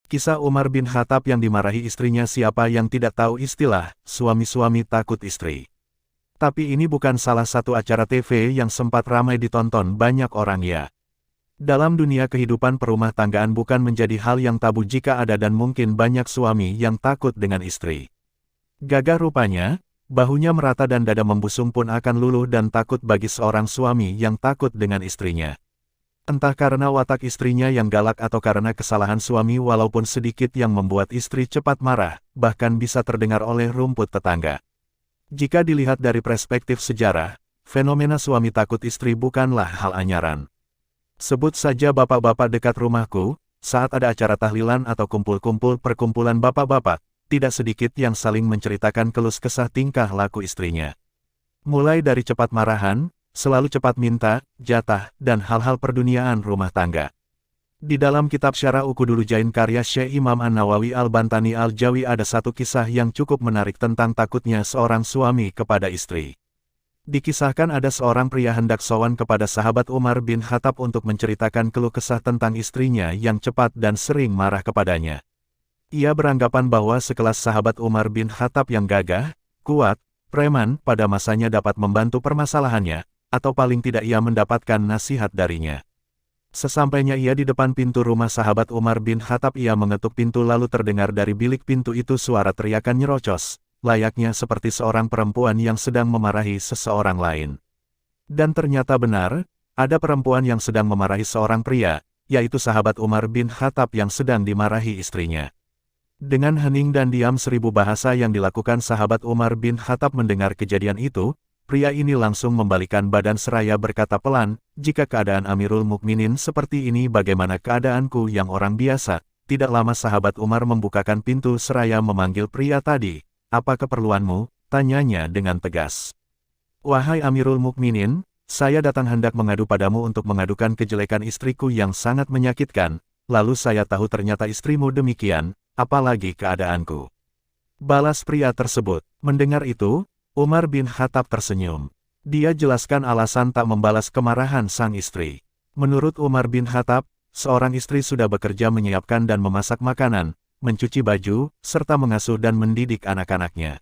Kisah Umar bin Khattab yang dimarahi istrinya. Siapa yang tidak tahu istilah, suami-suami takut istri. Tapi ini bukan salah satu acara TV yang sempat ramai ditonton banyak orang ya. Dalam dunia kehidupan perumah tanggaan bukan menjadi hal yang tabu jika ada dan mungkin banyak suami yang takut dengan istri. Gagah rupanya, bahunya merata dan dada membusung pun akan luluh dan takut bagi seorang suami yang takut dengan istrinya. Entah karena watak istrinya yang galak atau karena kesalahan suami walaupun sedikit yang membuat istri cepat marah, bahkan bisa terdengar oleh rumput tetangga. Jika dilihat dari perspektif sejarah, fenomena suami takut istri bukanlah hal anyaran. Sebut saja bapak-bapak dekat rumahku, saat ada acara tahlilan atau kumpul-kumpul perkumpulan bapak-bapak, tidak sedikit yang saling menceritakan kelus kesah tingkah laku istrinya. Mulai dari cepat marahan, selalu cepat minta, jatah, dan hal-hal perduniaan rumah tangga. Di dalam kitab Syarah Ukudul Jain karya Syekh Imam An-Nawawi Al-Bantani Al-Jawi ada satu kisah yang cukup menarik tentang takutnya seorang suami kepada istri. Dikisahkan ada seorang pria hendak sowan kepada sahabat Umar bin Khattab untuk menceritakan keluh kesah tentang istrinya yang cepat dan sering marah kepadanya. Ia beranggapan bahwa sekelas sahabat Umar bin Khattab yang gagah, kuat, preman pada masanya dapat membantu permasalahannya, atau paling tidak ia mendapatkan nasihat darinya. Sesampainya ia di depan pintu rumah sahabat Umar bin Khattab, ia mengetuk pintu lalu terdengar dari bilik pintu itu suara teriakan nyerocos, layaknya seperti seorang perempuan yang sedang memarahi seseorang lain. Dan ternyata benar, ada perempuan yang sedang memarahi seorang pria, yaitu sahabat Umar bin Khattab yang sedang dimarahi istrinya. Dengan hening dan diam 1000 bahasa yang dilakukan sahabat Umar bin Khattab mendengar kejadian itu, pria ini langsung membalikan badan seraya berkata pelan, "Jika keadaan Amirul Mukminin seperti ini, bagaimana keadaanku yang orang biasa?" Tidak lama sahabat Umar membukakan pintu seraya memanggil pria tadi. "Apa keperluanmu?" tanyanya dengan tegas. "Wahai Amirul Mukminin, saya datang hendak mengadu padamu untuk mengadukan kejelekan istriku yang sangat menyakitkan, lalu saya tahu ternyata istrimu demikian, apalagi keadaanku," balas pria tersebut. Mendengar itu, Umar bin Khattab tersenyum. Dia jelaskan alasan tak membalas kemarahan sang istri. Menurut Umar bin Khattab, seorang istri sudah bekerja menyiapkan dan memasak makanan, mencuci baju, serta mengasuh dan mendidik anak-anaknya.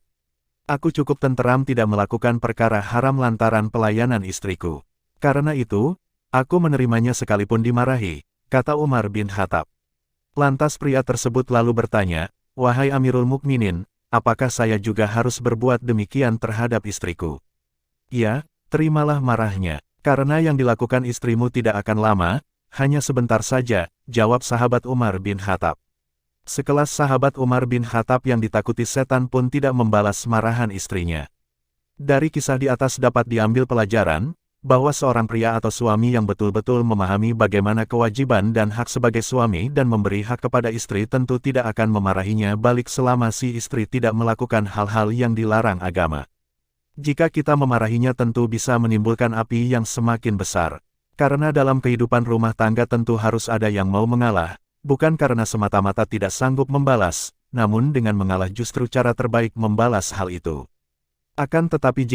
"Aku cukup tenteram tidak melakukan perkara haram lantaran pelayanan istriku. Karena itu, aku menerimanya sekalipun dimarahi," kata Umar bin Khattab. Lantas pria tersebut lalu bertanya, "Wahai Amirul Mukminin, apakah saya juga harus berbuat demikian terhadap istriku?" "Ya, terimalah marahnya, karena yang dilakukan istrimu tidak akan lama, hanya sebentar saja," jawab sahabat Umar bin Khattab. Sekelas sahabat Umar bin Khattab yang ditakuti setan pun tidak membalas marahan istrinya. Dari kisah di atas dapat diambil pelajaran, bahwa seorang pria atau suami yang betul-betul memahami bagaimana kewajiban dan hak sebagai suami dan memberi hak kepada istri tentu tidak akan memarahinya balik selama si istri tidak melakukan hal-hal yang dilarang agama. Jika kita memarahinya tentu bisa menimbulkan api yang semakin besar. Karena dalam kehidupan rumah tangga tentu harus ada yang mau mengalah, bukan karena semata-mata tidak sanggup membalas, namun dengan mengalah justru cara terbaik membalas hal itu. Akan tetapi jika